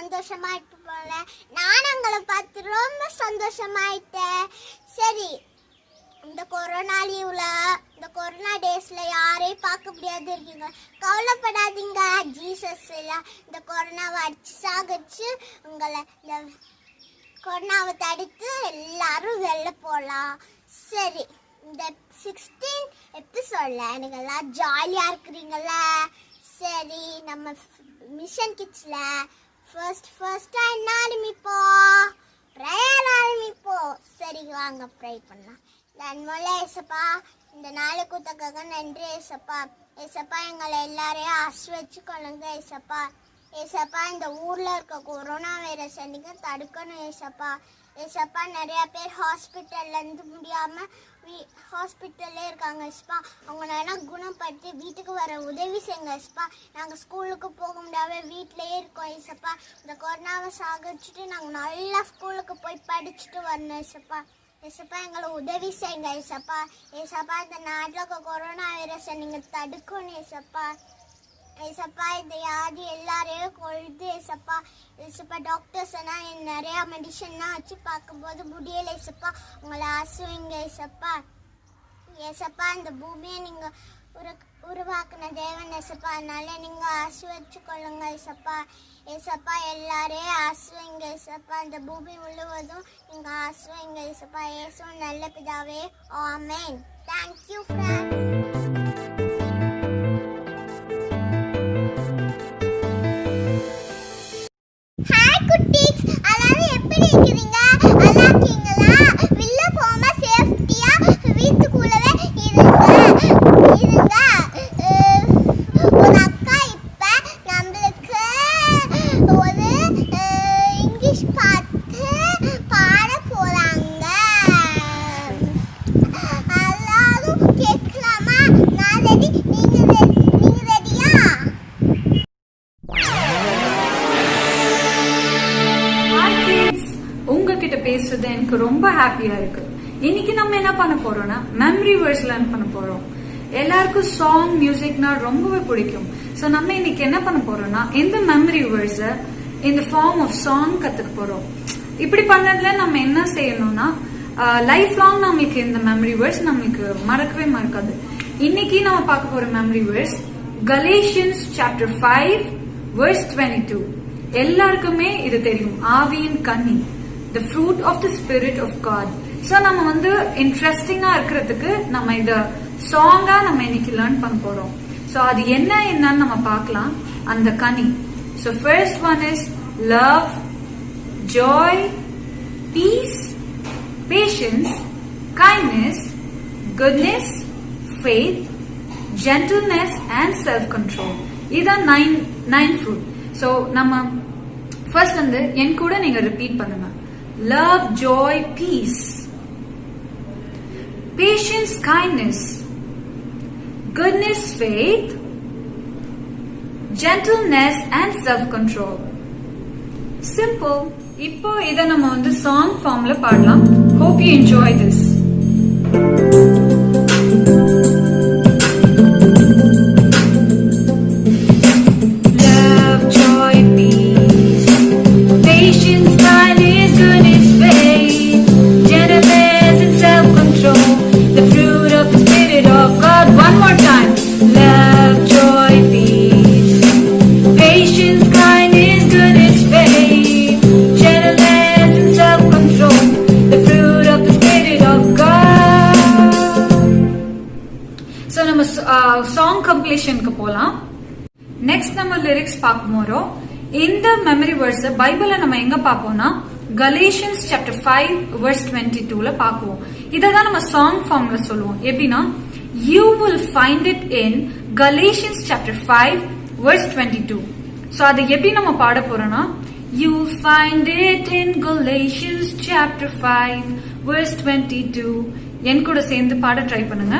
சந்தோஷமாயிட்டு போல. நான் உங்களை பார்த்து ரொம்ப சந்தோஷமாயிட்டேன். சரி, இந்த கொரோனா லீவ்ல, இந்த கொரோனா டேஸ்ல யாரையும் பார்க்க முடியாது இருக்கீங்க, கவலைப்படாதீங்க. ஜீசஸ் எல்லாம் இந்த கொரோனாவை அடிச்சு சாகச்சு உங்களை இந்த கொரோனாவை தடுத்து எல்லாரும் வெளில போகலாம். சரி, இந்த 16 எபிசோட்ல எனக்கு எல்லாம் ஜாலியா இருக்கிறீங்களா? சரி, நம்ம மிஷன் கிட்ஸ்ல ஃபர்ஸ்ட் என்ன ஆரம்பிப்போம்? ப்ரேயர் ஆரம்பிப்போம். சரி, வாங்க ப்ரே பண்ணலாம். நன்மொழி ஏசப்பா, இந்த நாளுக்கு தக்காக நன்றி ஏசப்பா. ஏசப்பா, எங்களை எல்லாரையும் ஆசிர்வச்சுக்கொள்ளுங்க ஏசப்பா. ஏசப்பா, இந்த ஊர்ல இருக்க கொரோனா வைரஸ் நீங்க தடுக்கணும் ஏசப்பா. ஏசப்பா, நிறைய பேர் ஹாஸ்பிட்டல்ல இருந்து முடியாம ஹாஸ்பிட்டல்லே இருக்காங்க ஏசப்பா. அவங்களெல்லாம் குணப்படுத்தி வீட்டுக்கு வர உதவி செய்யுங்க ஏசப்பா. நாங்கள் ஸ்கூலுக்கு போக முடியாம வீட்டிலேயே இருக்கோம் ஏசப்பா. இந்த கொரோனாவை சாகடிச்சுட்டு நாங்கள் நல்லா ஸ்கூலுக்கு போய் படிச்சுட்டு வரணும் ஏசப்பா. ஏசப்பா, எங்களை உதவி செய்யுங்க ஏசப்பா. ஏசப்பா, இந்த நாட்டில் இருக்க கொரோனா வைரஸை நீங்கள் தடுக்கணும் ஏசப்பா. ஏசப்பா, இந்த வியாதி எல்லாரையும் கொழுது ஏசப்பா. ஏசப்பா, டாக்டர்ஸ் எல்லாம் நிறையா மெடிசன்லாம் வச்சு பார்க்கும்போது முடியலை ஏசப்பா. உங்களை ஆசுவீங்க ஏசப்பா. ஏசப்பா, இந்த பூமியை நீங்கள் உருவாக்குன தேவன் ஏசப்பா. அதனால நீங்கள் ஆசிர்வச்சு கொள்ளுங்க ஏசப்பா. ஏசப்பா, எல்லாரையும் ஆசுவீங்க ஏசப்பா. இந்த பூமி முழுவதும் நீங்கள் ஆசுவீங்க ஏசப்பா. ஏசு நல்ல பிதாவே, ஆமென். Thank you friends. பேசுறது எனக்கு ரொம்ப ஹாப்பியா இருக்கு. இன்னைக்கு நம்ம என்ன பண்ண போறோம்னா மெமரி வேர்ஸ் லேர்ன் பண்ண போறோம். எல்லாருக்கும் சாங் மியூசிக்னா ரொம்பவே பிடிக்கும். சோ நம்ம இன்னைக்கு என்ன பண்ண போறோம்னா இந்த மெமரி வேர்ஸ இந்த ஃபார்ம் ஆஃப் சாங் கத்துக்க போறோம். இப்படி பண்ணதுல நம்ம என்ன செய்யணும்னா லைஃப் லாங் நம்மளுக்கு இந்த மெமரி வேர்ஸ் நம்மளுக்கு மறக்கவே மறக்காது. இன்னைக்கு நம்ம பார்க்க போற memory verse Galatians chapter 5 verse 22. எல்லாருக்குமே இது தெரியும், ஆவியின் கனி, the fruit of the spirit of God. So நம்ம வந்து இன்ட்ரெஸ்டிங்கா இருக்கிறதுக்கு நம்ம இத சாங்கா நம்ம இன்னைக்கு லேர்ன் பண்ண போறோம். சோ அது என்னன்னு நம்ம பார்க்கலாம். அந்த கனி. So first one is love, joy, peace, patience, kindness, goodness, faith, gentleness and self-control. இதான் 9 fruit. சோ நம்ம ஃபர்ஸ்ட் வந்து என் கூட நீங்க ரிப்பீட் பண்ணுங்க. Love, joy, peace, patience, kindness, goodness, faith, gentleness and self-control. Simple. இப்போ இத நம்ம வந்து song formல பாடலாம். Hope you enjoy this. Song கம்ப்ளீஷனுக்கு போலாம். நெக்ஸ்ட் நம்ம லிரிக்ஸ் பார்க்க போறோம். இந்த மெமரி வேர்ஸ் பைபிள்ல நம்ம எங்க பார்ப்போம்னா Galatians chapter 5 verse 22ல பார்க்குவோம். இததான் நம்ம சாங் ஃபார்ம்ல சொல்லுவோம். எப்படின்னா you will find it in Galatians chapter 5 verse 22. So அது எப்படி நம்ம பாட போறோம்னா you will find it in Galatians chapter 5 verse 22. என் கூட சேர்ந்து பாட ட்ரை பண்ணுங்க.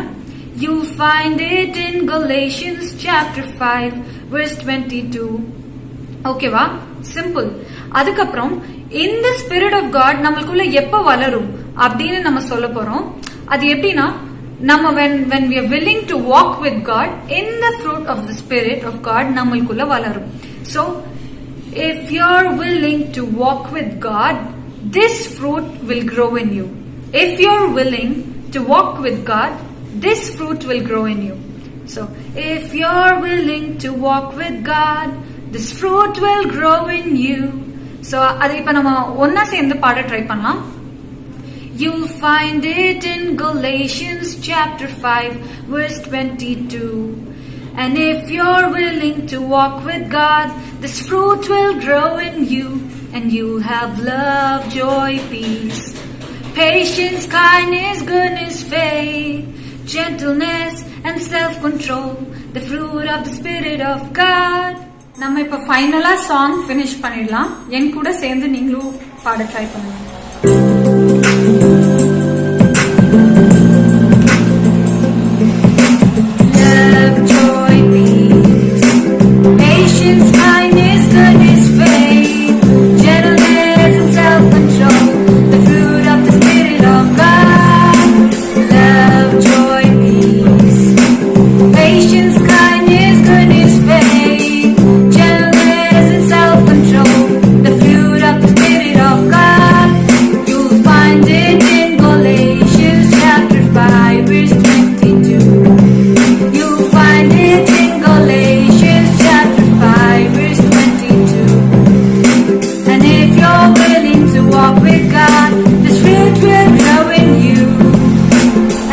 You'll find it in Galatians chapter 5 verse 22. ஓகேவா? சிம்பிள். அதுக்கப்புறம் இந்த ஸ்பிரிட் ஆஃப் காட் நம்மளுக்குள்ள எப்ப வளரும் அப்படின்னு நம்ம சொல்ல போறோம். அது எப்படின்னா நம்ம when we are willing to walk with God in the fruit of the spirit of God நம்மளுக்குள்ள வளரும். So If you're willing to walk with God, this fruit will grow in you. If you're willing to walk with God, this fruit will grow in you. So, if you're willing to walk with God, this fruit will grow in you. So, அதை இப்ப நம்ம ஒன்னா சேர்ந்து பாட try பண்ணலாம். You'll find it in Galatians chapter 5 verse 22. And if you're willing to walk with God, this fruit will grow in you, and you'll have love, joy, peace, patience, kindness, goodness, faith, gentleness, and self-control, the fruit of the Spirit of God. நம்ம இப்ப ஃபைனலா song finish பண்ணிடலாம். என் கூட சேர்ந்து நீங்களும் பாட try பண்ணுங்க. Love, joy, peace, patience, kindness, goodness, faith, gentleness, and self-control, the fruit of the Spirit of God. Love, joy, peace, patience, kindness, goodness, faith, gentleness, and self-control, the fruit of the Spirit of God. You'll find it in Galatians chapter 5 verse 22. You'll find it in Galatians chapter 5 verse 22. And if you're willing to walk with God, this fruit will grow in you.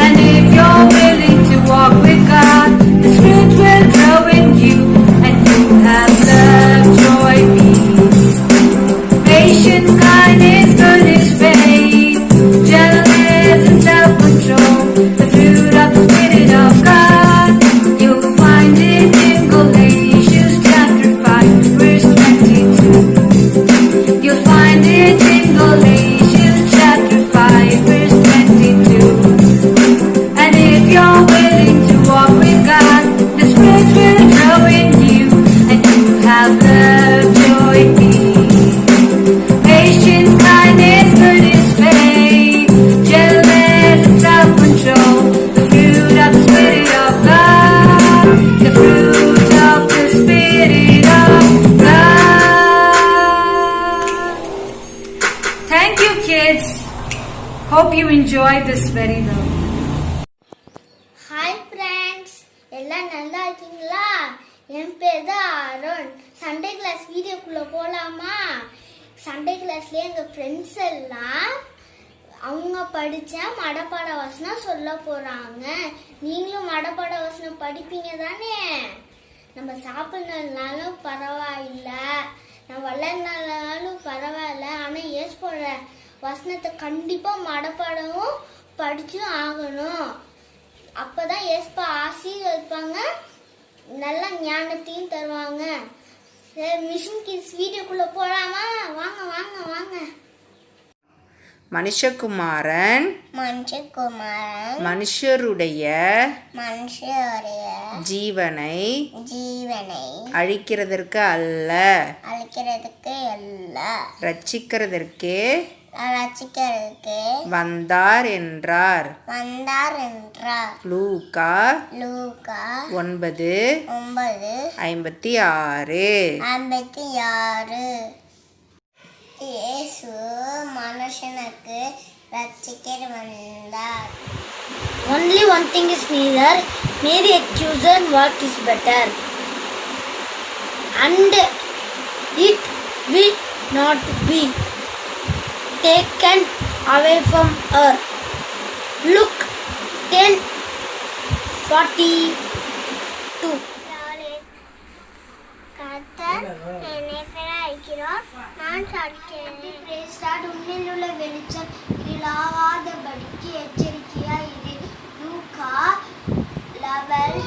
And if you're willing to walk with God, this fruit will grow in you, and you'll have love, joy, peace, patience, kindness, goodness, faith, gentleness, and self-control, the fruit of the Spirit of God. You'll find it in Galatians chapter 5 verse 22. You'll find it in Galatians chapter 5 verse 22. And if you're willing to walk with God, the Spirit will grow in you, and you'll have love, joy, peace, patience, kindness, goodness, faith, gentleness, and self-control, the fruit of the Spirit of God, the fruit of the Spirit of God. Thank you, kids. Hope you enjoyed this very well. Hi friends, எல்லாம் நல்லா இருக்கீங்களா? என் பேர் தான் Arun. Sunday class வீடியோக்குள்ள போலாமா? Sunday கிளாஸ்ல எங்க friends எல்லாம் அவங்க படிச்ச மடப்பாட வசனம் சொல்ல போறாங்க. நீங்களும் மடப்பாட வசனம் படிப்பீங்க தானே? நம்ம சாப்பிடனாலும் பரவாயில்ல, நம்ம வளர்னாலும் பரவாயில்ல, ஆனா ஏற்போட வசனத்தை கண்டிப்பா மடப்பாடவும் படிச்சும் ஆகணும். அப்பதான் ஏஸ்பா ஆசீர்வதிப்பாங்க, நல்ல ஞானத்தையும் தருவாங்க. மிஷன் கிட்ஸ் வீடியோக்குள்ள போலாமா? வாங்க வாங்க வாங்க. மனுஷகுமாரன் மனுஷருடைய ஜீவனை அழிக்கிறதற்கு அல்ல, ரட்சிக்கிறதற்கே வந்தார் என்றார். லூக்கா 9:56. இயேசு மனுஷனுக்கு ரட்சிக்கர் வந்தார். Only one thing is neither, Mary accuser what is better, and it will not be taken away from her. Luke 10:42. நான் சாட்சியாக உன்னில் உள்ள வெளிச்சம் இருளாவாதபடிக்கு எச்சரிக்கையா இரு. லூக்கா 11:11.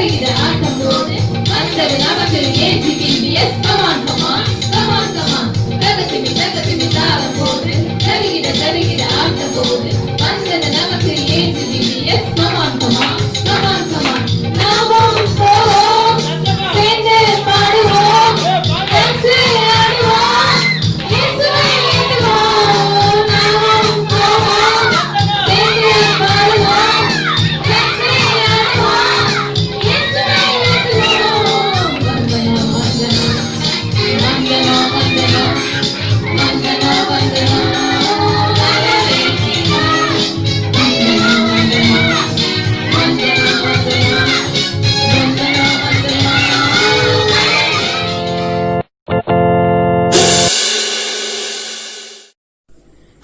தருகிற ஆட்டம் போது வந்தது நமக்கு AGBBS. Come on, come on, come on, come on. தகத்திமி தாளம் போது தருகிற ஆட்டம் போது வந்தது நமக்கு AGBBS. Come on, come on, come on, come on. நாமும் போவோம், சேர்ந்து பாடுவோம், டான்ஸ் ஆடுவோம், இயேசுவை எண்ணுவோம். நாமும் போவோம், சேர்ந்து பாடுவோம், டான்ஸ் ஆடுவோம், இயேசுவை எண்ணுவோம். வந்தனம் வந்தனம் வந்தனம் வந்தனம் வந்தனம் வந்தனம்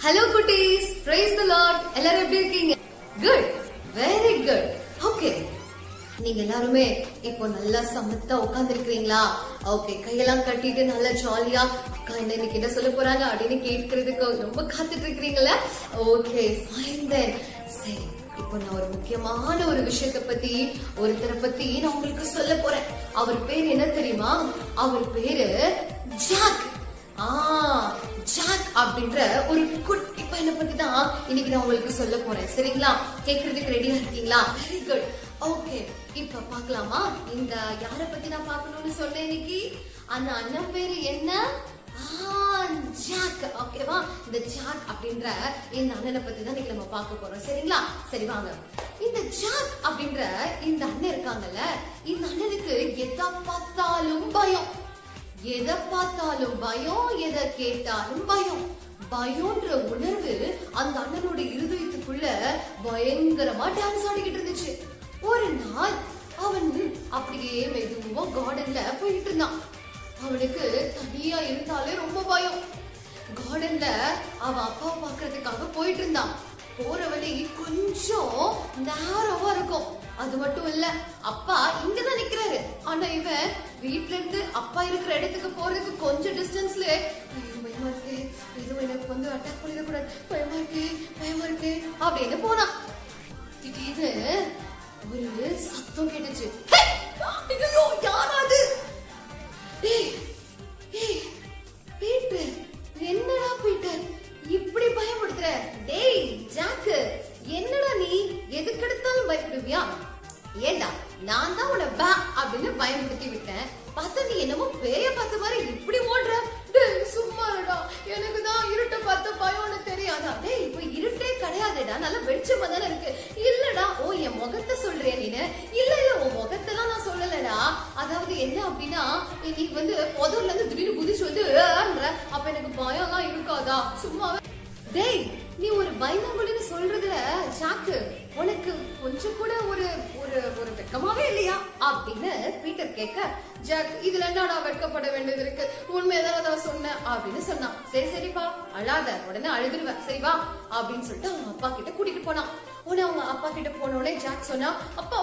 ஹலோ குட்டீஸ், பிரைஸ் தி லார்ட். எல்லாரும் எப்படி இருக்கீங்க? Good, very good. ஓகே, நீங்க எல்லாருமே இப்போ நல்லா சமத்தா உட்கார்ந்து இருக்கிறீங்களா? ஓகே, கையெல்லாம் கட்டிட்டு நல்லா ஜாலியா அக்கா என்ன இன்னைக்கு என்ன சொல்ல போறாங்க அப்படின்னு கேட்கறதுக்கு ரொம்ப காத்துட்டு இருக்கிறீங்களா? ஓகே, ஃபைன் தென். சரி, இப்போ நான் ஒரு முக்கியமான ஒரு விஷயத்தை பத்தி ஒருத்தரை பத்தி நான் உங்களுக்கு சொல்ல போறேன். அவர் பேர் என்ன தெரியுமா? அவர் பேரு ஜாக். ஜாக் அப்படின்ற ஒரு குட்டி பையனை பத்தி தான் இன்னைக்கு நான் உங்களுக்கு சொல்ல போறேன். சரிங்களா? கேக்குறதுக்கு ரெடியா இருக்கீங்களா? Very good. ஓகே, இப்ப பாக்கலாமா? இந்த யார பத்தி நான் பாக்கணும்னு சொன்னேன் இன்னைக்கு? அந்த அண்ணன் பேரு என்ன? ஜாக். ஓகேவா? இந்த ஜாக் அப்படின்ற இந்த அண்ணனை பத்தி தான் இன்னைக்கு நம்ம பார்க்க போறோம். சரிங்களா? சரி வாங்க. இந்த ஜாக் அப்படின்ற இந்த அண்ணன் இருக்காங்கல்ல, இந்த அண்ணனுக்கு எதை பார்த்தாலும் பயம். எதை பார்த்தாலும் பயம், எதை கேட்டாலும் பயம். பயம்ன்ற உணர்வு அந்த அண்ணனோட இருதயத்துக்குள்ள பயங்கரமா டான்ஸ் ஆடிக்கிட்டு இருந்துச்சு. ஒரு நாள் அவன் அப்படியே மெதுவா கார்டன்ல போயிட்டு இருந்தான். அவனுக்கு தனியா இருந்தாலே ரொம்ப பயம். கார்டன்ல அவன் அப்பாவை பாக்குறதுக்காக போயிட்டு இருந்தான். போற வழி கொஞ்சம் நேரமா இருக்கும். அது மட்டும் இல்ல, அப்பா இங்கதான் நிக்கிறாரு. ஆனா இவன் வீட்ல இருந்து அப்பா இருக்கிற இடத்துக்கு போறதுக்கு கொஞ்சம் டிஸ்டன்ஸ்ல பயமா இருக்கு, எதுவும் எனக்கு வந்து அட்டாக் பண்ணிடக்கூடாது, பயமா இருக்கு அப்படின்னு போனான். திடீர்னு ஒரு சத்தம் கேட்டுச்சு. யாராது? பீட்டர், என்னடா பீட்டர் இப்படி பயப்படுத்துற? டேய் ஜாக்கு, என்னடா நீ எதுக்கு எடுத்தாலும் பயப்படுவியா? ஏண்டா நான் தான் உன்னை பா அப்படின்னு பயன்படுத்தி விட்டேன். பார்த்தா நீ என்னமோ பேய பார்த்த மாதிரி இப்படி ஓடுற. டேய் சும்மா இருடா, எனக்கு தான் இருட்ட பார்த்த பயம்னு தெரியாதா? டேய் இப்போ இருட்டே கிடையாதுடா, நல்ல வெளிச்சமா தானே இருக்கு. இல்லடா, ஓ என் முகத்தை சொல்றியா நீனு? இல்ல உன் முகத்தெல்லாம் நான் சொல்லலடா. அதாவது என்ன அப்படின்னா, நீ வந்து பொதூர்ல இருந்து திடீர்னு குதிச்சு வந்து அப்ப எனக்கு பயம்லாம் இருக்காதா? சும்மாவே. டேய், நீ ஒரு பயந்தாங்குழின்னு சொல்றதுல ஜாக்கு உனக்கு கொஞ்சம் கூட ஒரு ஒரு ஒரு வெட்கமாவே இல்லையா அப்படின்னு பீட்டர் கேட்க, ஜாக் இதுல என்னடா வெட்கப்பட வேண்டியது இருக்கு, உண்மையதான் நான் சொன்னேன் அப்படின்னு சொன்னான். சரிப்பா அழாத, உடனே அழுதுருவேன், சரி வா அப்படின்னு சொல்லிட்டு அவங்க அப்பா கிட்ட கூட்டிட்டு போனான். உடனே அவங்க அப்பா கிட்ட போனோடனே ஜாக் சொன்னா, அப்பா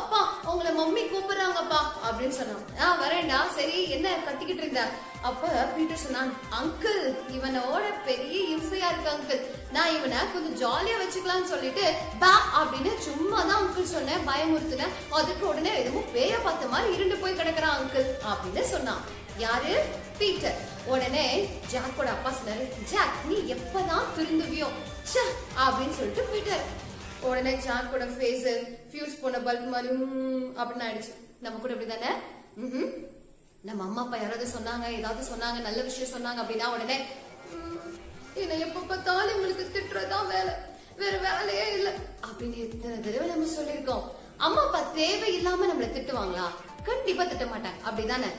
உங்களை மம்மி கூப்பிடுறாங்கப்பா அப்படின்னு சொன்னான். வரேன்டா. சரி, என்ன கத்திக்கிட்டு இருந்த? அப்ப பீட்டர் சொன்னான், அங்கிள் இவனோட பெரிய இம்சையா இருக்கு அங்கிள், நான் இவனை கொஞ்சம் ஜாலியா வச்சுக்கலாம்னு சொல்லிட்டு பா அப்படின்னு சும்மா தான் அங்கிள் சொன்னேன், பயமுறுத்தினேன். அதுக்கு உடனே எதுவும் பேய பார்த்த மாதிரி இருண்டு போய் கிடக்குறான் அங்கிள் அப்படின்னு சொன்னான். யாரு? பீட்டர். உடனே ஜாக்கோட அப்பா சொன்னாரு, ஜாக் நீ எப்பதான் திருந்துவியோ அப்படின்னு சொல்லிட்டு பீட்டர். உடனே ஜாக்கோட ஃபேஸ் ஃபியூஸ் போன பல்ப் மாதிரி அப்படின்னு ஆயிடுச்சு. நம்ம கூட இப்படிதானே? நம்ம அம்மா அப்பா யாராவது சொன்னாங்க, ஏதாவது சொன்னாங்க, நல்ல விஷயம் சொன்னாங்க அப்படின்னா உடனே என்ன எப்ப பார்த்தாலும் உங்களுக்கு திட்டுறதுதான் வேலை, வேற வேலையே இல்ல அப்படின்னு எத்தனை தடவை நம்ம சொல்லிருக்கோம். அம்மா அப்பா தேவையில்லாம நம்மள திட்டுவாங்களா? கண்டிப்பா திட்ட மாட்டாங்க, அப்படிதானே?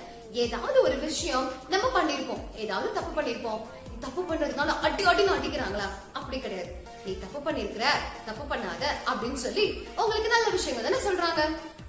ஏதாவது ஒரு விஷயம் நம்ம பண்ணிருப்போம், ஏதாவது தப்பு பண்ணிருப்போம், தப்பு பண்றதுனால அடின்னு அடிக்கிறாங்களா? அப்படி கிடையாது. நீ தப்பு பண்ணிருக்கிற, தப்பு பண்ணாத அப்படின்னு சொல்லி உங்களுக்கு நல்ல விஷயங்கள் தானே சொல்றாங்க.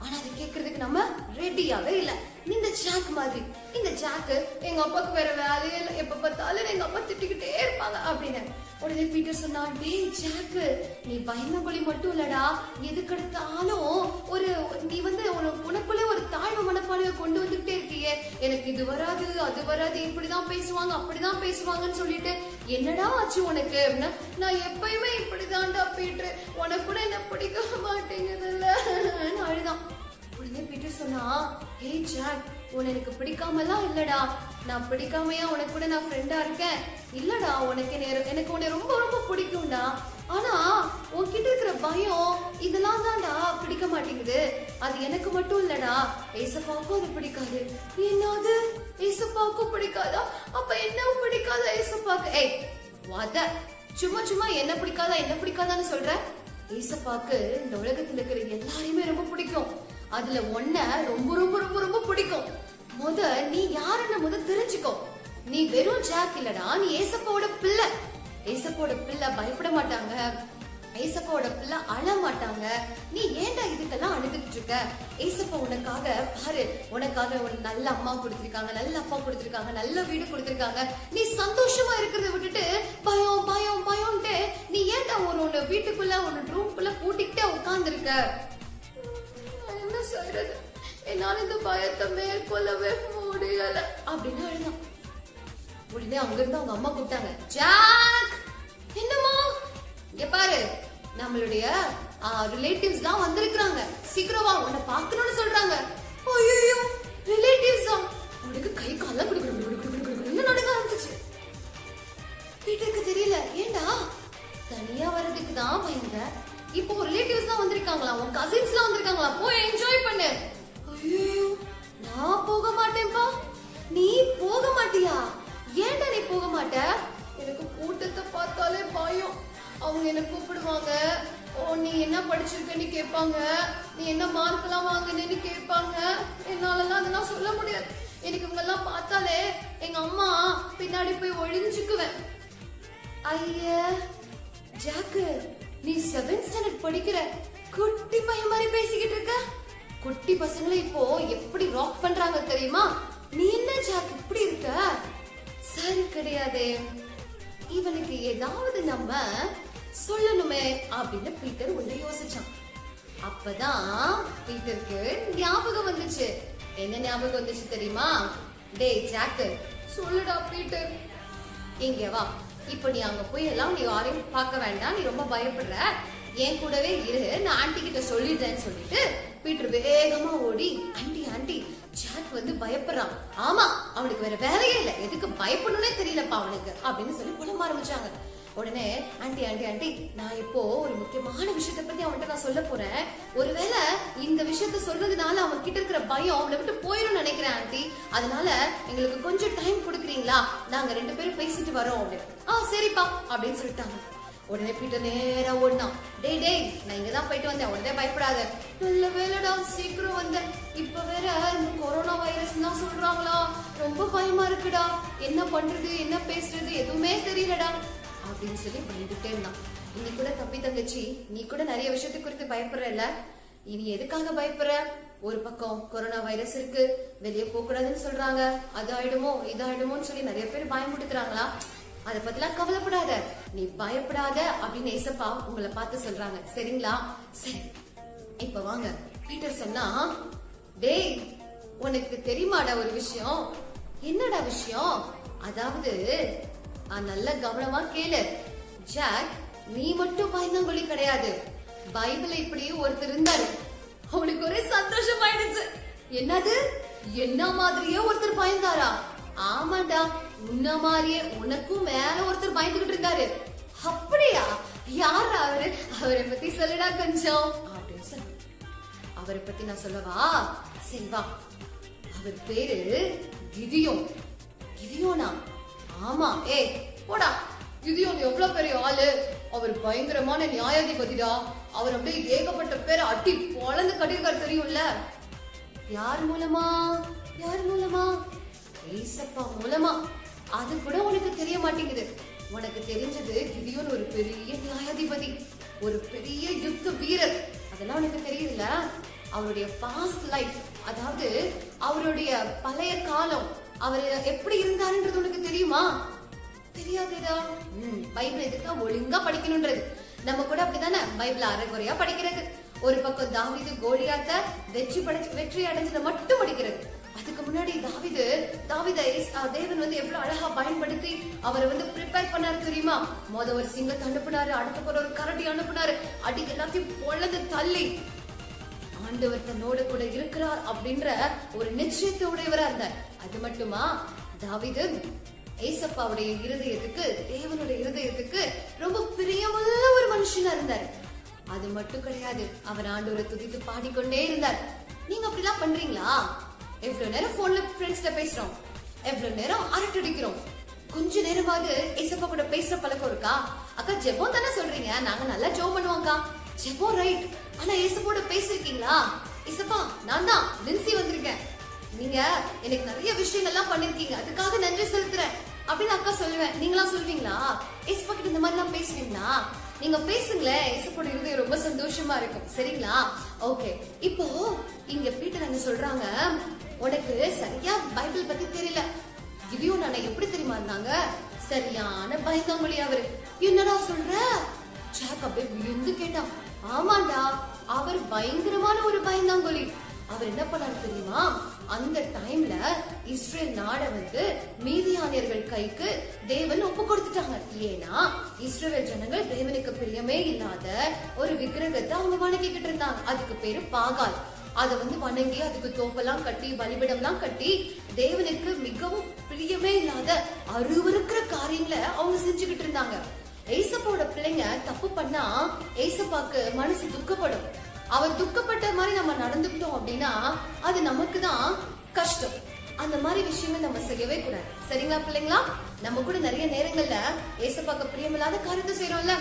ஆனா அதை கேட்கறதுக்கு நம்ம ரெடியாவே இல்ல. இந்த ஜாக் மாதிரி, இந்த ஜாக்கு எங்க அப்பாவுக்கு வேற வேலையே இல்லை, எப்ப பார்த்தாலும் எங்க அப்பா திட்டிக்கிட்டே இருப்பாங்க அப்படின்னு. உடனே பீட்டர் சொன்னா, டேய் ஜாக்கு நீ பயந்தபொழி மட்டும் இல்லடா, எதுக்கு எடுத்தாலும் ஒரு நீ வந்து உனக்குள்ளே ஒரு தாழ்வு மனப்பான்மையை கொண்டு வந்துகிட்டே இருக்கியே, எனக்கு இது வராது அது வராது, இப்படிதான் பேசுவாங்க அப்படிதான் பேசுவாங்கன்னு சொல்லிட்டு என்னடா ஆச்சு உனக்கு அப்படின்னா, நான் எப்பயுமே இப்படிதான்டா பீட்டர், உனக்கு கூட என்ன பிடிக்க மாட்டேங்குதுல்ல அழுதான். உடனே பீட்டர் சொன்னா, ஹே ஜாக், உன்னை எனக்கு பிடிக்காமலாம் இல்லடா, நான் பிடிக்காமையா உனக்கு கூட நான் ஃப்ரெண்டா இருக்கேன். இல்லடா, எனக்கு உன்னை ரொம்ப ரொம்ப பிடிக்கும்டா. ஆனா உன்கிட்ட இருக்கிற பயம் இதெல்லாம் தான்டா பிடிக்க மாட்டேங்குது. அது எனக்கு மட்டும் இல்லடா, ஏசப்பாவுக்கும் அது பிடிக்காது. என்னது, ஏசப்பாவுக்கும் பிடிக்காதா? அப்ப என்ன பிடிக்காத ஏசப்பாக்கு? ஏய் வாத, சும்மா சும்மா என்ன பிடிக்காதான்னு சொல்ற? ஏசப்பாக்கு இந்த உலகத்துல இருக்கிற எல்லாரையுமே ரொம்ப பிடிக்கும். அதுல ஒன்ன ரொம்ப ரொம்ப ரொம்ப ரொம்ப பிடிக்கும். நீ யாருன்னு தெரிஞ்சுக்கோ. நீ வெறும் ஜாக் இல்லடா, நீ ஏசப்பாவோட பிள்ளை. ஏசப்பாவோட பிள்ளை பயப்பட மாட்டாங்க, ஏசப்பாவோட பிள்ளை அழ மாட்டாங்க. நீ ஏன்டா இதுக்கெல்லாம் அழுதுட்டு இருக்க? ஏசப்பா உனக்காக பாரு, உனக்காக ஒரு நல்ல அம்மா கொடுத்திருக்காங்க, நல்ல அப்பா கொடுத்திருக்காங்க, நல்ல வீடு கொடுத்திருக்காங்க. நீ சந்தோஷமா இருக்கிறத விட்டுட்டு பயம் பயம் பயம்ட்டு நீ ஏன்டா ஒரு வீட்டுக்குள்ள ஒரு ரூம்குள்ள பூட்டிக்கிட்டே உட்கார்ந்து இருக்க? என்ன செய்யறது, என்னால இந்த பயத்தை மேற்கொள்ளவே முடியல அப்படின்னு அழுதான். உடனே அங்க இருந்து அவங்க அம்மா கூப்பிட்டாங்க, ஜாக், என்னம்மா இங்க பாரு, நம்மளுடைய ரிலேட்டிவ்ஸ் தான் வந்திருக்காங்க, சீக்கிரம் வா, உன்னை பார்க்கணும்னு சொல்றாங்க. ஐயோ, ரிலேட்டிவ்ஸா? உனக்கு கை கால்லாம் குடுக்குற நடக்க ஆரம்பிச்சிச்சு. வீட்டுக்கு தெரியல, ஏண்டா தனியா வர்றதுக்கு தான் பயந்த, இப்போ ரிலேட்டிவ்ஸ் தான் வந்திருக்காங்களா, உன் கசின்ஸ்லாம் வந்திருக்காங்களா, போய் என்ஜாய் பண்ணு. ஐயோ, நான் போக மாட்டேன்பா. நீ போக மாட்டியா? ஏன்டா நீ போக மாட்ட? எனக்கு கூட்டத்தை பார்த்தாலே பயம். அவங்க என்ன கூப்பிடுவாங்க, ஓ நீ என்ன படிச்சிருக்கன்னு கேட்பாங்க, நீ என்ன மார்க் எல்லாம் வாங்கினு கேட்பாங்க. என்னாலலாம் அதெல்லாம் சொல்ல முடியாது. எனக்கு இவங்க எல்லாம் பார்த்தாலே எங்க அம்மா பின்னாடி போய் ஒளிஞ்சுக்குவேன். ஐய ஜாக்கு, நீ 7th ஸ்டாண்டர்ட் படிக்கிற குட்டி பையன் மாதிரி பேசிக்கிட்டு இருக்க. குட்டி பசங்களை இப்போ எப்படி ராக் பண்றாங்க தெரியுமா? நீ என்ன ஜாக் இப்படி இருக்க? சரி கிடையாது, இவனுக்கு ஏதாவது நம்ம சொல்லணுமே அப்படின்னு பீட்டர் உள்ள யோசிச்சான். அப்பதான் பீட்டருக்கு ஞாபகம் வந்துச்சு. என்ன ஞாபகம் வந்துச்சு தெரியுமா? டேய் ஜாக்கு, சொல்லுடா பீட்டர். இங்க வா, இப்ப நீ அங்க போய் எல்லாம் நீ யாரையும் பார்க்க வேண்டாம், நீ ரொம்ப பயப்படுற, என் கூடவே இரு, நான் ஆண்டி கிட்ட சொல்லிடுறேன்னு சொல்லிட்டு பீட்டர் வேகமா ஓடி, ஆண்டி ஆண்டி ஜாக் வந்து பயப்படுறான். ஆமா, அவனுக்கு வேற வேலையே இல்ல, எதுக்கு பயப்படணும்னே தெரியலப்பா அவனுக்கு அப்படின்னு சொல்லி புலம்ப ஆரம்பிச்சாங்க. உடனே ஆண்டி ஆண்டி ஆண்டி, நான் இப்போ ஒரு முக்கியமான விஷயத்தை பத்தி அவன்கிட்ட நான் சொல்ல போறேன். ஒருவேளை இந்த விஷயத்த சொல்றதுனால அவன் கிட்ட இருக்கிற பயம் அவனை விட்டு போயிடும் நினைக்கிறேன் ஆண்டி. அதனால எங்களுக்கு கொஞ்சம் டைம் கொடுக்குறீங்களா? நாங்க 2 பேரும் பேசிட்டு வரோம் அப்படின்னு. சரிப்பா அப்படின்னு சொல்லிட்டாங்க. உடனே பீட்டர் நேரா ஓடினான். டேய் டேய், நான் இங்கதான் போயிட்டு வந்தேன், உடனே பயப்படாத. நல்ல வேலைடா சீக்கிரம் வந்தேன். இப்ப வேற இந்த கொரோனா வைரஸ் தான் சொல்றாங்களா, ரொம்ப பயமா இருக்குடா, என்ன பண்றது என்ன பேசுறது எதுவுமே தெரியலடா அப்படின்னு சொல்லி பயந்துட்டே இருந்தான். இன்னி கூட தம்பி தங்கச்சி, நீ கூட நிறைய விஷயத்தை குறித்து பயப்படுறல, இனி எதுக்காக பயப்படுற? ஒரு பக்கம் கொரோனா வைரஸ் இருக்கு, வெளியே போக கூடாதுன்னு சொல்றாங்க, அது ஆயிடுமோ இதாயிடுமோன்னு சொல்லி நிறைய பேர் பயமுடுத்துறாங்களா? அத பத்திலாம் கவலைப்படாத, நீ பயப்படாத அப்படின்னு ஏசப்பா உங்களை பார்த்து சொல்றாங்க, சரிங்களா? சரி, இப்ப வாங்க. பீட்டர் சொன்னா, டேய் உனக்கு தெரியுமாடா ஒரு விஷயம்? என்னடா விஷயம்? அதாவது நல்ல கவனமா கேளு ஜாக், நீ மட்டும் பயந்தாங்கொழி கிடையாது. பைபிள் இப்படி ஒருத்தர் இருந்தாரு, அவனுக்கு ஒரே சந்தோஷம் ஆயிடுச்சு. என்னது, என்ன மாதிரியே ஒருத்தர் பயந்தாரா? ஆமாண்டா, உன்ன மாதிரியே உனக்கும் மேல ஒருத்தர் பயந்துகிட்டு இருந்தாரு. அப்படியா? யார் அவரு? அவரை பத்தி சொல்லுடா கொஞ்சம் அப்படின்னு சொல்ல. அவரை பத்தி நான் சொல்லவா? சரி வா. அவர் பேரு கிதியோன். கிதியோனா? ஆமா. போடா, கிதியோன் எவ்வளவு பெரிய ஆளு, அவர் பயங்கரமான நியாயாதிபதிடா. அவர் அப்படியே ஏகப்பட்ட பேரை அட்டி பொழந்து கட்டிருக்காரு, தெரியும்ல? யார் மூலமா? யார் மூலமா? ஏசப்பா மூலமா. அது கூட உனக்கு தெரிய மாட்டேங்குது. உனக்கு தெரிஞ்சது கிதியோன் ஒரு பெரிய நியாயாதிபதி, ஒரு பெரிய யுத்த வீரர், அதெல்லாம் உனக்கு தெரியுதுல்ல? அவருடைய பாஸ்ட் லைஃப், அதாவது அவருடைய பழைய காலம், அவர் எப்படி இருந்தாருன்றது உனக்கு தெரியுமா? தெரியாதுடா. பைபிள் எதுக்கு ஒழுங்கா படிக்கணும்ன்றது. நம்ம கூட அப்படித்தானே பைபிள் அரைகுறையா படிக்கிறது. ஒரு பக்கம் தாவீது கோலியாத்த வெற்றி அடைஞ்சதை மட்டும் படிக்கிறது. அதுக்கு முன்னாடி தாவீதை தேவன் வந்து எவ்வளவு அழகா பயன்படுத்தி அவரை வந்து ப்ரிப்பேர் பண்ணாரு தெரியுமா? ஒரு சிங்கத்தை அனுப்புனாரு, அடுத்த ஒரு கரடி அனுப்புனாரு, அடி எல்லாத்தையும் பொழந்து தள்ளி. ஆண்டவர் தன்னோட கூட இருக்கிறார் அப்படின்ற ஒரு நிச்சயத்தோடையவரா இருந்தார். அது மட்டுமா, தாவீது ஏசப்பாவுடைய இருதயத்துக்கு, தேவனுடைய இருதயத்துக்கு ரொம்ப பிரியமுள்ள ஒரு மனுஷனா இருந்தார். அது மட்டும் கிடையாது, அவர் ஆண்டவரை துதித்து பாடிக்கொண்டே இருந்தார். நீங்க அப்படிலாம் பண்றீங்களா? எவ்வளவு நேரம் போன்ல ஃப்ரெண்ட்ஸ்ல பேசுறோம், எவ்வளவு நேரம் அரட்டடிக்கிறோம், கொஞ்ச நேரமாவது ஏசப்பா கூட பேசுற பழக்கம் இருக்கா? அக்கா ஜெபம் தானே சொல்றீங்க, நாங்க நல்லா ஜெபம் பண்ணுவோம்க்கா. ஜெபம் ரைட், ஆனா ஏசப்போட பேசிருக்கீங்களா? ஏசப்பா நான் தான் லின்சி வந்திருக்கேன், நீங்க எனக்கு நிறைய விஷயங்கள்லாம் பண்ணிருக்கீங்க, அதுக்காக நன்றி செலுத்துறேன் அப்படின்னு அக்கா சொல்லுவேன். நீங்களா சொல்வீங்களா? ஏசப்பா கிட்ட இந்த மாதிரி எல்லாம் பேசுவீங்களா? நீங்க பேசுங்களேன், ஏசப்போட இருதயம் ரொம்ப சந்தோஷமா இருக்கும். சரிங்களா? ஓகே. இப்போ இங்க பீட்டர் என்ன சொல்றாங்க, உனக்கு சரியா பைபிள் பத்தி தெரியல. கிதியோன் அண்ணா எப்படி தெரியுமா இருந்தாங்க? சரியான பயந்தாங்கொழி அவரு. என்னடா சொல்ற? ஜாக் அப்படியே விழுந்து கேட்டான். ஆமாண்டா, அவர் பயங்கரமான ஒரு பயந்தாங்கொழி. அவர் என்ன பண்ணாரு தெரியுமா? அந்த டைம்ல இஸ்ரேல் நாட வந்து மீதியானியர்கள் கைக்கு தேவன் ஒப்பு கொடுத்துட்டாங்க. ஏன்னா இஸ்ரேல் ஜனங்கள் தேவனுக்கு பிரியமே இல்லாத ஒரு விக்கிரகத்தை அவங்க வணங்கிக்கிட்டு இருந்தாங்க. அதுக்கு பேரு பாகால். அத வந்து வணங்கி அதுக்கு தோப்பெல்லாம் கட்டி பலிபிடம்லாம் கட்டி தேவனுக்கு மிகவும் பிரியமே இல்லாத அருவருக்கிற காரியங்களை அவங்க செஞ்சுக்கிட்டு இருந்தாங்க. ஏசப்பாவோட பிள்ளைங்க தப்பு பண்ணா ஏசப்பாக்கு மனசு துக்கப்படும். அவர் துக்கப்பட்ட மாதிரி நம்ம நடந்துக்கிட்டோம் அப்படின்னா அது நமக்கு தான் கஷ்டம். அந்த மாதிரி விஷயங்கள் நம்ம செய்யவே கூடாது. சரிங்களா பிள்ளைங்களா? நம்ம கூட நிறைய நேரங்கள்ல ஏசப்பாக்கு பிரியமில்லாத காரியத்தை செய்யறோம்ல,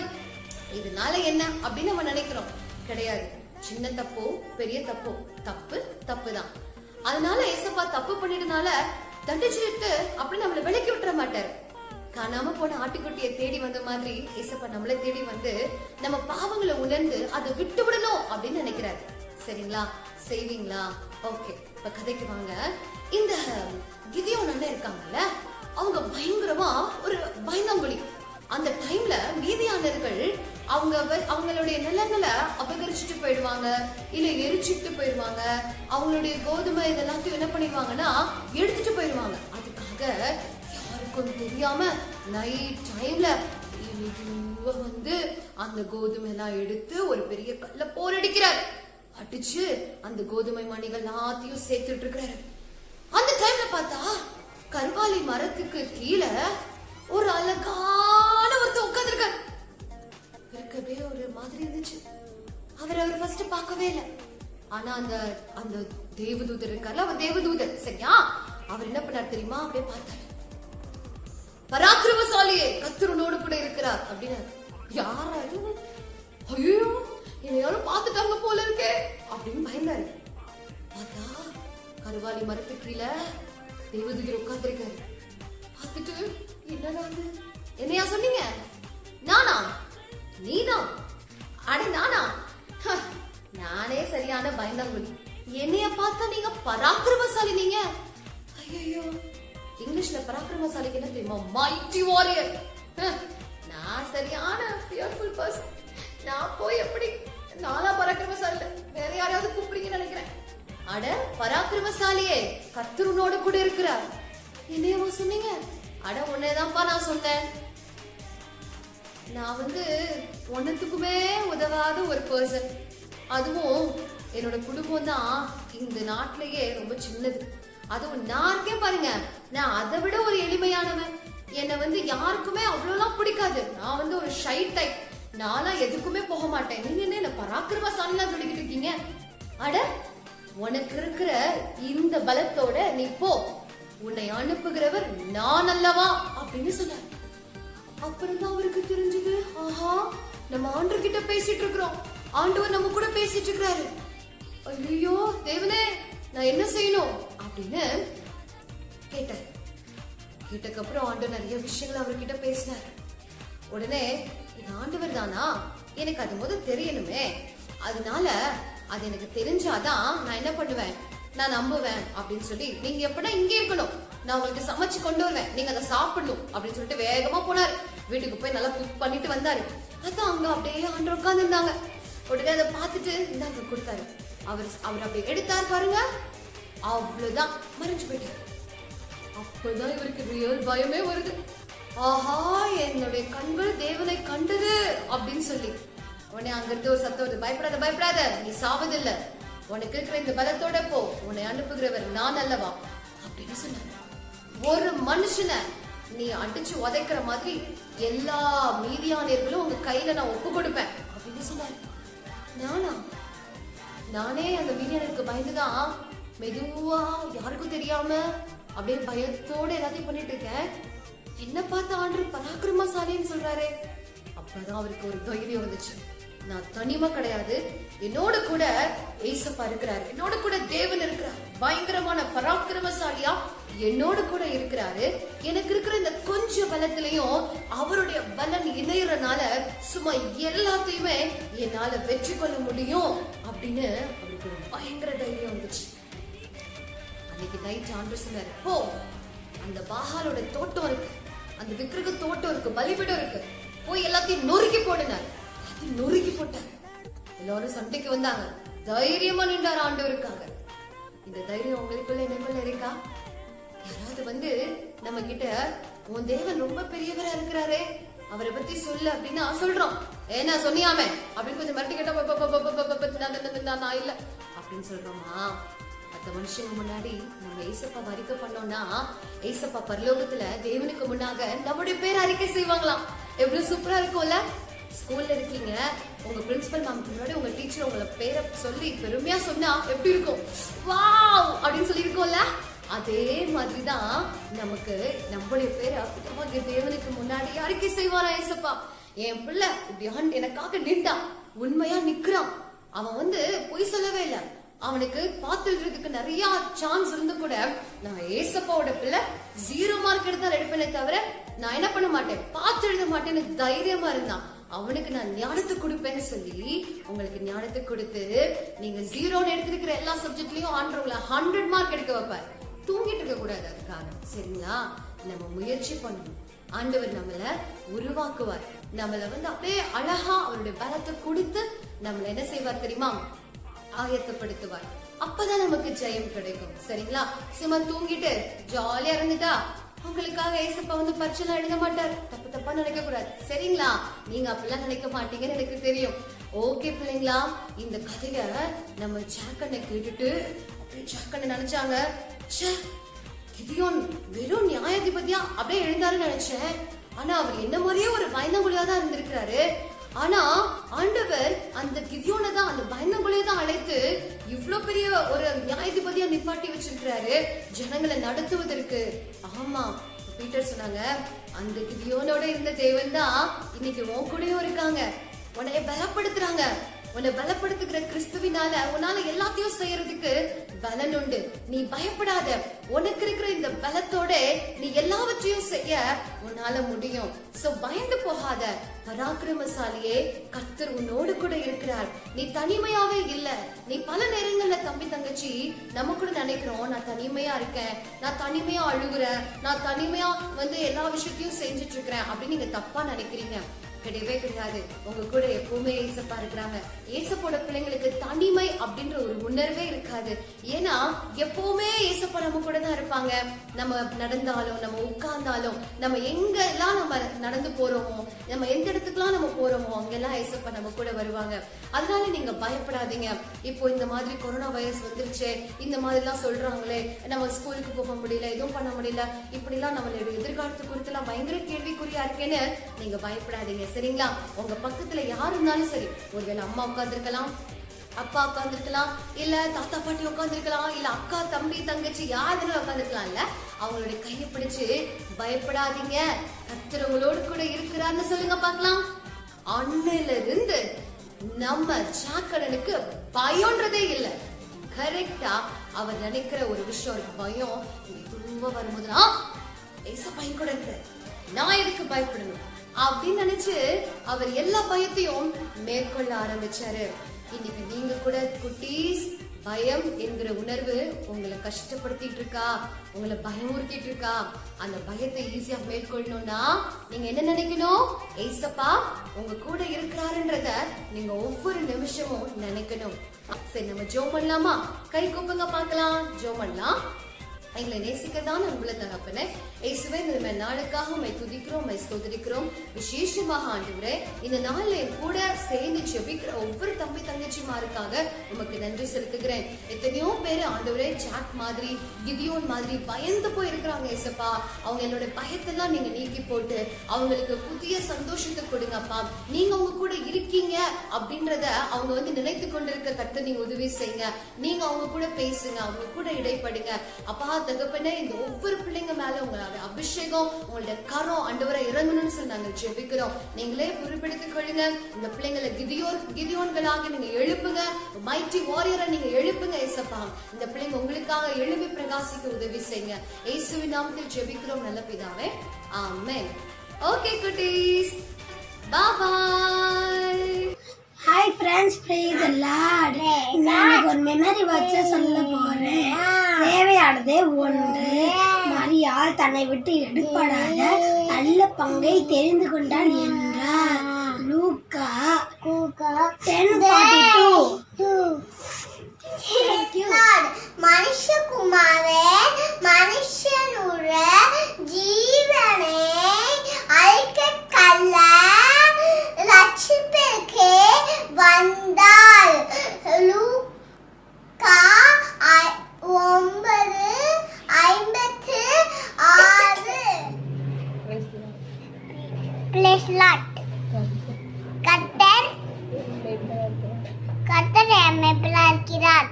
இதனால என்ன அப்படின்னு நம்ம நினைக்கிறோம். கிடையாது. சின்ன தப்போ பெரிய தப்போ தப்பு தப்பு தான். அதனால ஏசப்பா தப்பு பண்ணிட்டனால தண்டிச்சுட்டு அப்படி நம்மள விலக்கி விட்டுற மாட்டாரு. காணாம போன ஆட்டுக்குட்டியை தேடி வந்த மாதிரி ஏசப்பா நம்மள தேடி வந்து நம்ம பாவங்களை உணர்ந்து அதை விட்டு விடணும் அப்படின்னு நினைக்கிறாரு. சரிங்களா? செய்வீங்களா? ஓகே, இப்ப கதைக்கு வாங்க. இந்த கிதியோன் அண்ணன் இருக்காங்கல்ல, அவங்க பயங்கரமா ஒரு பயந்தாங்குழி. அந்த டைம்ல மீதியானர்கள் அவங்களுடைய நிலங்களை அபகரிச்சுட்டு போயிடுவாங்க, இல்ல எரிச்சுட்டு போயிடுவாங்க. அவங்களுடைய கோதுமை இதெல்லாத்தையும் என்ன பண்ணிடுவாங்கன்னா எடுத்துட்டு போயிடுவாங்க. அதுக்காக யாருக்கும் தெரியாம நைட் டைம்ல வந்து அந்த கோதுமை எல்லாம் எடுத்து ஒரு பெரிய கல்ல போரடிக்கிறார். அடிச்சு அந்த கோதுமை மணிகள் எல்லாத்தையும் சேர்த்துட்டு இருக்கிறாரு. அந்த டைம்ல பார்த்தா கருவாலி மரத்துக்கு கீழே ஒரு அழகான ஒருத்தர் உட்கார்ந்திருக்காரு. இருக்கவே ஒரு மாதிரி இருந்துச்சு. அவர் ஃபர்ஸ்ட் பார்க்கவே இல்லை. ஆனா அந்த தேவதூதர் இருக்கார்ல, அவர் தேவதூதர் சரியா, அவர் என்ன பண்ணார் தெரியுமா? அப்படியே பார்த்தாரு. பராக்கிரமசாலியே, கர்த்தரோடு கூட இருக்கிறார் அப்படின்னு. யாராரு? ஐயோ, என்னை யாரும் பார்த்துட்டாங்க போல இருக்கே அப்படின்னு பயந்தாரு. பார்த்தா கருவாலி மரத்துக்கு கீழே தேவதூதர் உட்கார்ந்திருக்காரு. பார்த்துட்டு என்னடா என்னையா சொன்னீங்க? நானா? நீதான்? அட நானா? நானே சரியான பயந்தாங்குழி. என்னைய பார்த்தா நீங்க பராக்கிரமசாலி. நீங்க ஐயோ, இங்கிலீஷ்ல பராக்கிரமசாலிக்கு என்ன தெரியுமா? Mighty warrior. நான் சரியான ஃபியர்ஃபுல் பர்சன். நான் போய் எப்படி நானா பராக்கிரமசாலி? வேற யாராவது கூப்பிடுறீங்கன்னு நினைக்கிறேன். அட பராக்கிரமசாலியே, கர்த்தரோடு கூட இருக்கிறார். என்னையமா சொன்னீங்க? அட உன்னைதான்ப்பா நான் சொன்னேன். நான் வந்து ஒன்னத்துக்குமே உதவாத ஒரு பர்சன். அதுவும் என்னோட குடும்பம் தான் இந்த நாட்டிலேயே ரொம்ப சின்னது. அதுவும் நான் இருக்கேன் பாருங்க, நான் அதை விட ஒரு எளிமையானவன். என்னை வந்து யாருக்குமே அவ்வளோலாம் பிடிக்காது. நான் வந்து ஒரு ஷை டைப். நான்லாம் எதுக்குமே போக மாட்டேன். நீங்க என்ன பராக்கிரமசாலிலாம் சொல்லிக்கிட்டு இருக்கீங்க? அட உனக்கு இருக்கிற இந்த பலத்தோட நீ போ, உன்னை அனுப்புகிறவர் நான் அல்லவா அப்படின்னு சொன்னார். அப்புறம் தான் அவருக்கு தெரிஞ்சது, ஆஹா நம்ம ஆண்டவர் கிட்ட பேசிட்டு இருக்கிறோம், ஆண்டவர் நம்ம கூட பேசிட்டு இருக்கிறாரு. ஐயோ தேவனே, நான் என்ன செய்யணும் அப்படின்னு கேட்டார். கேட்டக்கு அப்புறம் ஆண்டவர் நிறைய விஷயங்கள் அவர்கிட்ட பேசினார். உடனே இது ஆண்டவர் தானா, எனக்கு அது முதல் தெரியணுமே, அதனால அது எனக்கு தெரிஞ்சாதான் நான் என்ன பண்ணுவேன், நான் நம்புவேன் அப்படின்னு சொல்லி, நீங்க எப்படா இங்கே இருக்கணும், நான் உங்களுக்கு சமைச்சு கொண்டு வருவேன், நீங்க அதை சாப்பிடணும் அப்படின்னு சொல்லிட்டு வேகமா போனாரு. வீட்டுக்கு போய் நல்லா குக் பண்ணிட்டு வந்தாரு. அதான் அங்க அப்படியே ஆண்டு உட்கார்ந்து இருந்தாங்க. உடனே அதை பார்த்துட்டு இந்தாங்க கொடுத்தாரு. அவர் அப்படியே எடுத்தார் பாருங்க, அவ்வளவுதான் மறைஞ்சு போயிட்டாரு. அப்பதான் இவருக்கு ரியல் பயமே வருது. ஆஹா, என்னுடைய கண்கள் தேவனை கண்டது அப்படின்னு சொல்லி. உடனே அங்க இருந்து ஒரு சத்தம் வருது, பயப்படாத பயப்படாத, நீ சாவதில்லை, உனக்கு இருக்கிற இந்த பலத்தோட போ, உன்னை அனுப்புகிறவர் நான் அல்லவா அப்படின்னு சொன்னாங்க. ஒரு மனுஷனை நீ அடிச்சு உதைக்கிற மாதிரி எல்லா மீதியானியர்களும் உங்க கையில நான் ஒப்பு கொடுப்பேன் அப்படின்னு சொன்னாரு. நானே அந்த மீதியானருக்கு பயந்துதான் மெதுவா யாருக்கும் தெரியாம அப்படியே பயத்தோட எல்லாத்தையும் பண்ணிட்டு இருக்கேன். என்ன பார்த்து ஆண்டவர் பராக்கிரமசாலின்னு சொல்றாரு. அப்பதான் அவருக்கு ஒரு தைரியம் வந்துச்சு. நான் தனிமை கிடையாது, என்னோட கூட ஏசப்பா இருக்கிறாரு, என்னோட கூட தேவன் இருக்கிறார், பயங்கரமான பராக்கிரமசாலியா என்னோட கூட இருக்கிறாரு. எனக்கு இருக்கிற இந்த கொஞ்சம் பலத்திலையும் அவருடைய பலன் இணையறனால சும்மா எல்லாத்தையுமே என்னால வெற்றி கொள்ள முடியும் அப்படின்னு அவருக்கு ஒரு பயங்கர தைரியம் வந்துச்சு. அன்னைக்கு நைட் ஆண்டவர் சொன்னாரு, போ அந்த பாகாலோட தோட்டம் இருக்கு, அந்த விக்கிரக தோட்டம் இருக்கு, பலிபீடம் இருக்கு, போய் எல்லாத்தையும் நொறுக்கி போடுனாரு. நொறுக்கி போட்டார். எல்லாரும் சண்டைக்கு வந்தாங்க. தைரியமா நின்றார் ஆண்டவருக்காக. இந்த தைரியம் உங்களுக்குள்ள எனக்குள்ள இருக்கா? யாராவது வந்து நம்ம கிட்ட உன் தேவன் ரொம்ப பெரியவரா இருக்கிறாரே, அவரை பத்தி சொல்லு அப்படின்னா சொல்றோம். ஏன்னா சொன்னியாமே அப்படின்னு கொஞ்சம் மறுட்டி கேட்டா நான் இல்ல அப்படின்னு சொல்றோமா? மற்ற மனுஷங்க முன்னாடி நம்ம ஏசப்பா அறிக்கை பண்ணோம்னா ஏசப்பா பரலோகத்துல தேவனுக்கு முன்னாக நம்முடைய பேர் அறிக்கை செய்வாங்களாம். எவ்வளவு சூப்பரா இருக்கும்ல. ஸ்கூல்ல இருக்கீங்க, உங்க பிரின்சிபல் மேம்க்கு முன்னாடி உங்க டீச்சர் உங்களை பேரை சொல்லி பெருமையா சொன்னா எப்படி இருக்கும்? வாவ் அப்படின்னு சொல்லி இருக்கோம்ல. அதே மாதிரிதான் நமக்கு நம்முடைய பேரை தேவனுக்கு முன்னாடி அறிக்கை செய்வாரா ஏசப்பா. என் பிள்ளை இப்படி எனக்காக நின்றா, உண்மையா நிக்கிறான், அவன் வந்து பொய் சொல்லவே இல்லை, அவனுக்கு பாத்துறதுக்கு நிறைய சான்ஸ் இருந்து கூட நான் ஏசப்பாவோட பிள்ளை 0 மார்க் எடுத்தா எடுப்பேனே தவிர நான் என்ன பண்ண மாட்டேன், பார்த்து எழுத மாட்டேன்னு தைரியமா இருந்தான். அவனுக்கு நான் ஞானத்தை கொடுப்பேன்னு சொல்லி உங்களுக்கு ஞானத்தை கொடுத்து நீங்க 0 எடுத்திருக்கிற எல்லா சப்ஜெக்ட்லயும் ஆண்டவங்களை 100 மார்க் எடுக்க வைப்பார். தூங்கிட்டு இருக்க கூடாது அதுக்காக, சரிங்களா? நம்ம முயற்சி பண்ணணும். ஆண்டவர் நம்மள உருவாக்குவார். நம்மள வந்து அப்படியே அழகா அவருடைய பலத்தை கொடுத்து நம்மள என்ன செய்வார் தெரியுமா? ஆயத்தப்படுத்துவார். அப்பதான் நமக்கு ஜெயம் கிடைக்கும், சரிங்களா? சும்மா தூங்கிட்டு ஜாலியா இருந்துட்டா உங்களுக்காக ஏசப்பா வந்து பரிச்சை எழுத மாட்டார். தப்பா நினைக்க கூடாது, சரிங்களா? நீங்க அப்படிலாம் நினைக்க மாட்டீங்கன்னு எனக்கு தெரியும். ஓகே பிள்ளைங்களா, இந்த கதைய நம்ம ஜாக்கண்ணை கேட்டுட்டு அப்படியே ஜாக்கண்ணை நினைச்சாங்க, கிதியோன் வெறும் நியாயாதிபதியா அப்படியே எழுந்தாருன்னு நினைச்சேன். ஆனா அவர் என்ன மாதிரியே ஒரு பயந்தங்குழியா தான் இருந்திருக்கிறாரு. ஆனா ஆண்டவர் அந்த கிதியோனை தான், அந்த பயந்தங்குழியை தான் அழைத்து இவ்வளவு பெரிய ஒரு நியாயாதிபதியா நிப்பாட்டி வச்சிருக்கிறாரு ஜனங்களை நடத்துவதற்கு. ஆமா, பீட்டர் சொன்னாங்க, அந்த கிதியோனோட இருந்த தேவன் தான் இன்னைக்கு உன் கூடயும் இருக்காங்க, உன்னைய பலப்படுத்துறாங்க. உன்னை பலப்படுத்துகிற கிறிஸ்துவினால உன்னால எல்லாத்தையும் செய்யறதுக்கு பலன் உண்டு. நீ பயப்படாத, உனக்கு இருக்கிற இந்த பலத்தோட நீ எல்லாவற்றையும் செய்ய உன்னால முடியும். சோ பயந்து போகாத, பராக்கிரமசாலியே கர்த்தர் உன்னோடு கூட இருக்கிறார். நீ தனிமையாவே இல்ல. நீ பல நேரங்கள்ல தம்பி தங்கச்சி நம்ம கூட நினைக்கிறோம், நான் தனிமையா இருக்கேன், நான் தனிமையா அழுகுறேன், நான் தனிமையா வந்து எல்லா விஷயத்தையும் செஞ்சுட்டு இருக்கிறேன் அப்படின்னு நீங்க தப்பா நினைக்கிறீங்க. கிடையவே கிடையாது. உங்க கூட எப்பவுமே ஏசப்பா இருக்கிறாங்க. ஏசப்போட பிள்ளைங்களுக்கு தனிமை அப்படின்ற ஒரு உணர்வே இருக்காது. ஏன்னா எப்பவுமே ஏசப்பா நம்ம கூட தான் இருப்பாங்க. நம்ம நடந்தாலும், நம்ம உட்கார்ந்தாலும், நம்ம எங்க எல்லாம் நம்ம நடந்து போறோமோ, நம்ம எந்த இடத்துக்குலாம் நம்ம போறோமோ அங்கெல்லாம் ஏசப்பா நம்ம கூட வருவாங்க. அதனால நீங்க பயப்படாதீங்க. இப்போ இந்த மாதிரி கொரோனா வைரஸ் வந்துருச்சு, இந்த மாதிரி எல்லாம் சொல்றாங்களே, நம்ம ஸ்கூலுக்கு போக முடியல, எதுவும் பண்ண முடியல, இப்படி எல்லாம் நம்மளோட எதிர்காலத்து குறித்து எல்லாம் பயங்கர கேள்விக்குறியா இருக்கேன்னு நீங்க பயப்படாதீங்க, சரிங்களா? உங்க பக்கத்துல யாரு இருந்தாலும் சரி, ஒருவேளை அம்மா உட்கார்ந்துருக்கலாம், அப்பா உட்கார்ந்துருக்கலாம், இல்ல தாத்தா பாட்டி உட்கார்ந்துருக்கலாம், இல்ல அக்கா தம்பி தங்கச்சி யாருன்னு உட்கார்ந்துருக்கலாம், இல்ல அவங்களுடைய கையை பிடிச்சு பயப்படாதீங்க, கர்த்தர் உங்களோடு கூட இருக்கிறார்னு சொல்லுங்க பார்க்கலாம். அன்னையில இருந்து நம்ம ஜாக்கடனுக்கு பயம்ன்றதே இல்லை. கரெக்டா அவர் நினைக்கிற ஒரு விஷயம் இருக்கு, பயம். ரொம்ப வரும்போதுனா பயம் கூட இருக்கு, நான் எதுக்கு பயப்படணும் அப்படின்னு நினைச்சு அவர் எல்லா பயத்தையும் மேற்கொள்ள ஆரம்பிச்சாரு. இன்னைக்கு நீங்க கூட குட்டீஸ், பயம் என்கிற உணர்வு உங்களை கஷ்டப்படுத்திட்டு இருக்கா, உங்களை பயமுறுத்திட்டு இருக்கா? அந்த பயத்தை ஈஸியா மேற்கொள்ளணும்னா நீங்க என்ன நினைக்கணும்? ஏசப்பா உங்க கூட இருக்கிறாருன்றத நீங்க ஒவ்வொரு நிமிஷமும் நினைக்கணும். சரி, நம்ம ஜெபம் பண்ணலாமா? கை கூப்புங்க பார்க்கலாம். ஜெபம் பண்ணலாம். எங்களை நேசிக்கதான் உங்களை தகப்பனே, இயேசுவே இந்த நாளுக்காக உம்மை துதிக்கிறோம், உம்மை ஸ்தோத்திரிக்கிறோம். விசேஷமாக ஆண்டவரே இந்த நாள்ல என் கூட சேர்ந்து ஜெபிக்கிற ஒவ்வொரு தம்பி தங்கச்சிமாருக்காக உமக்கு நன்றி செலுத்துகிறேன். எத்தனையோ பேர் ஆண்டவரே ஜாக் மாதிரி கிதியோன் மாதிரி பயந்து போய் இருக்கிறாங்க ஏசப்பா. அவங்க என்னோட பயத்தெல்லாம் நீங்க நீக்கி போட்டு அவங்களுக்கு புதிய சந்தோஷத்தை கொடுங்கப்பா. நீங்க அவங்க கூட இருக்கீங்க அப்படின்றத அவங்க நினைத்து கொண்டிருக்க கர்த்தர் நீங்க உதவி செய்யுங்க. நீங்க அவங்க கூட பேசுங்க, அவங்க கூட இடைப்படுங்க அப்பா. தகப்பனே இந்த ஒவ்வொரு பிள்ளைங்க மேல உங்களோட அபிஷேகம் உங்களோட கரம் ஆண்டவரை இறங்கணும்னு சொல்லி நாங்க ஜெபிக்கிறோம். நீங்களே பொறுப்பெடுத்துக் கொள்ளுங்க. இந்த பிள்ளைங்களை கிதியோன்களாக நீங்க எழுப்புங்க, மைட்டி வாரியரை நீங்க எழுப்புங்க ஏசப்பா. இந்த பிள்ளைங்க உங்களுக்காக எழுப்பி பிரகாசிக்க உதவி செய்யுங்க. இயேசுவின் நாமத்தில் ஜெபிக்கிறோம் நல்ல பிதாவே, ஆமென். ஓகே குட்டீஸ், பாய் பாய். ஹாய் ஃப்ரெண்ட்ஸ், ப்ரைஸ் தி லார்ட். நான் ஒரு மெமரி வச்சு சொல்ல போறேன். தேவையானது ஒன்று. மரியாள் தன்னை விட்டு எடுபடாத நல்ல பங்கை தெரிந்து கொண்டாள் என்றார். லூக்கா 10:42. மனுஷகுமாரே மனுஷனுடைய ஜீவனை அழிக்கக்கல்ல ரட்சிப்பிற்கே வந்தாள். லூக்கா 9:56. கர்த்தர் எம்மைப்பில் இருக்கிறார்.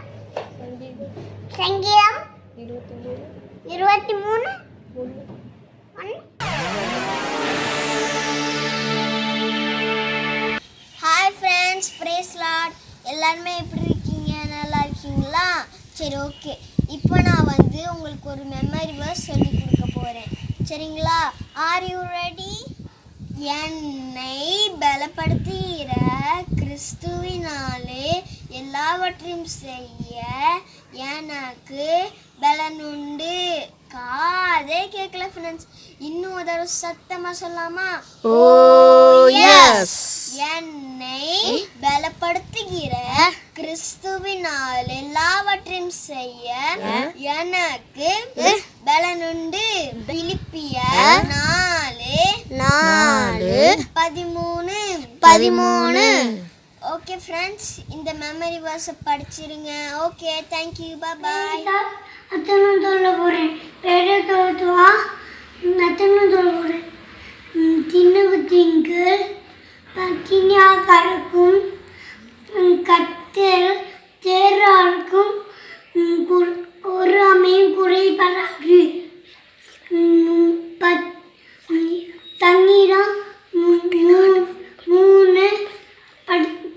சங்கீதம் 23:1. Hi friends, praise lord. எல்லாருமே எப்படி இருக்கீங்க? நல்லா இருக்கீங்களா? சரி, ஓகே. இப்போ நான் உங்களுக்கு ஒரு மெமரி வேர்ஸ் சொல்லி கொடுக்க போகிறேன். சரிங்களா? Are you ready? என்னை பலப்படுத்துகிற கிறிஸ்துவினாலே எல்லாவற்றையும் செய்ய எனக்கு பலனுண்டு. காதே கேட்கல ஃப்ரெண்ட்ஸ். இன்னும் ஒரு தடவை சத்தமா சொல்லாமா? ஓ எஸ். என்னை பலப்படுத்துகிற கிறிஸ்துவினால் எல்லாவற்றையும் செய்ய எனக்கு பலனுண்டு. பிலிப்பியர் 4:13. ஓகே ஃப்ரெண்ட்ஸ், இந்த மெமரி வேர்ஸை படிச்சிருங்க. ஓகே, தேங்க்யூ, பாய் பாய். அத்தனை சொல்ல போறேன். பெரிய தோத்துவா அத்தனை சொல்ல போறேன். தின்னுக்கு திங்கள் பத்தினியா கறக்கும் கத்தல் தேராருக்கும் ஒரு அமையும் குறைபடாது. சங்கீதம் 3:34. 10.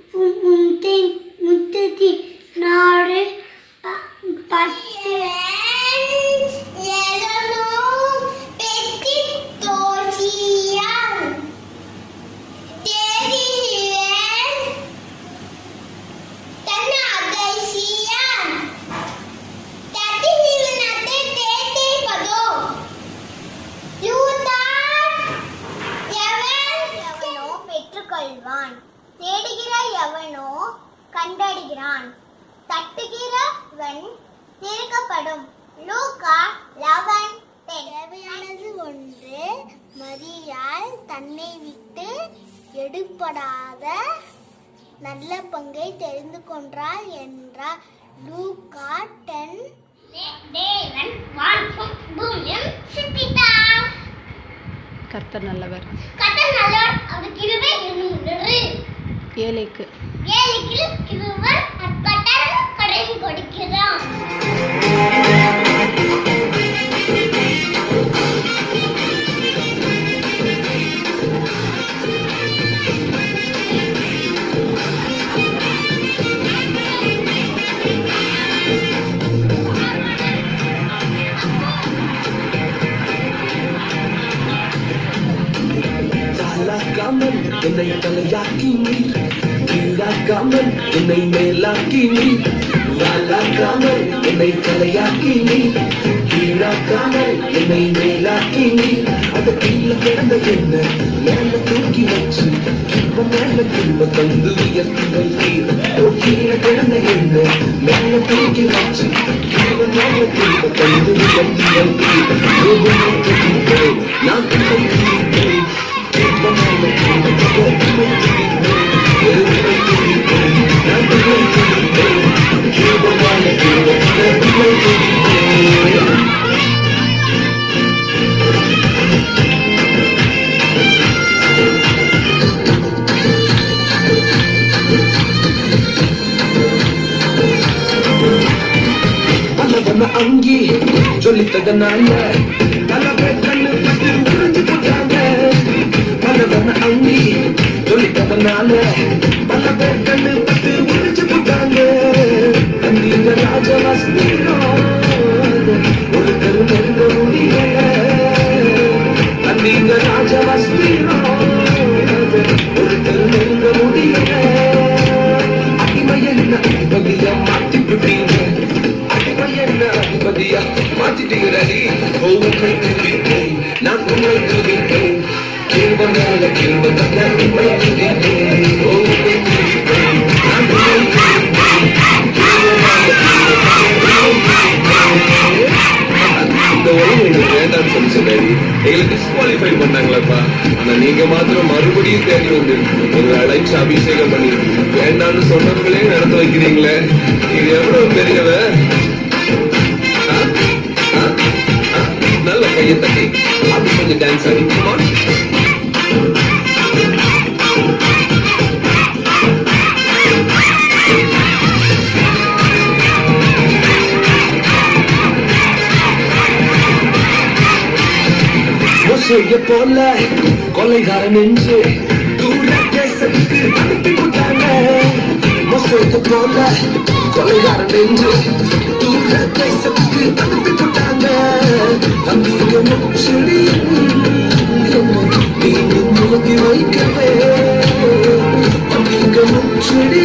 தேடுகிற எவனோ கண்டடைகிறான், தட்டுகிறவன் திறக்கப்படும். லூக்கா 11:10. தேவையானது ஒன்று. மரியாள் தன்னை விட்டு எடுபடாத நல்ல பங்கை தெரிந்து கொண்டாள் என்றார். லூக்கா 10. தேவன் வானமும் பூமியும் சிருஷ்டித்தார். கர்த்தர் நல்லவர். அவர் கிருபை என்னும் ஏழைக்கு கிருபை கடன் கொடுக்கிறான். என்னை தலையாக்கி நீர், கீழாக்காமல் என்னை மேலாக்கி நீர். வாழாக்காமல் என்னை தலையாக்கி நீர், கீழாக்காமல் என்னை மேலாக்கி நீர். அந்த கீழே கிடந்த என்ன மேல தூக்கி வச்சு கிருப மேல கிருப தந்து உயர்த்தி வைத்தீர். கீழே கிடந்த என்ன மேல தூக்கி வச்சு நான் அங்கி சொல்லித்ததனால பல பேர் கண்ணு பட்டு உறிஞ்சு போட்டாங்க பலவன அங்கி சொல்லித்ததனால பல பேர் கண்ணு பட்டு உறிஞ்சு போட்டாங்க அந்த ராஜவாஸ்திரம் ஒரு கரு நெருங்க முடியல அந்த ராஜவாஸ்திரம் ஒரு கரு நெருங்க முடியல அடிமையல்ல அதிபதியா மாத்தி விட்டீங்க அதிபதியா மாத்திட்டீங்கடி உண்மை துதிப்பேன் நான் உண்மை துதிப்பேன் கேள்வனால கேள்வனால உண்மை துதிப்பேன் உண்மை துதிப்பேன் நான் உண்மை துதிப்பேன் கேள்வனால இந்த உலகம் எங்களுக்கு வேண்டாம்னு சொல்லி சொன்னாடி எங்களுக்கு டிஸ்குவாலிஃபை பண்ணாங்களப்பா ஆனா நீங்க மாத்திரம் மறுபடியும் தேடி வந்து ஒரு அழைச்சு அபிஷேகம் பண்ணி வேண்டாம்னு சொன்னவங்களே நடத்த வைக்கிறீங்களே இது எவ்வளவு பெரியவ நல்ல கையை தட்டி அப்படி கொஞ்சம் டான்ஸ் ஆடி மோசைய போல கொலைகாரன் என்று தூர தேசத்துக்கு அனுப்பி விட்டாங்க மோசைய போல கொலைகாரன் என்று தூர தேசத்துக்கு அனுப்பி விட்டாங்க தம்பிய முச்செடி நீங்க முழுகி வைக்கவே தம்பிய முச்செடி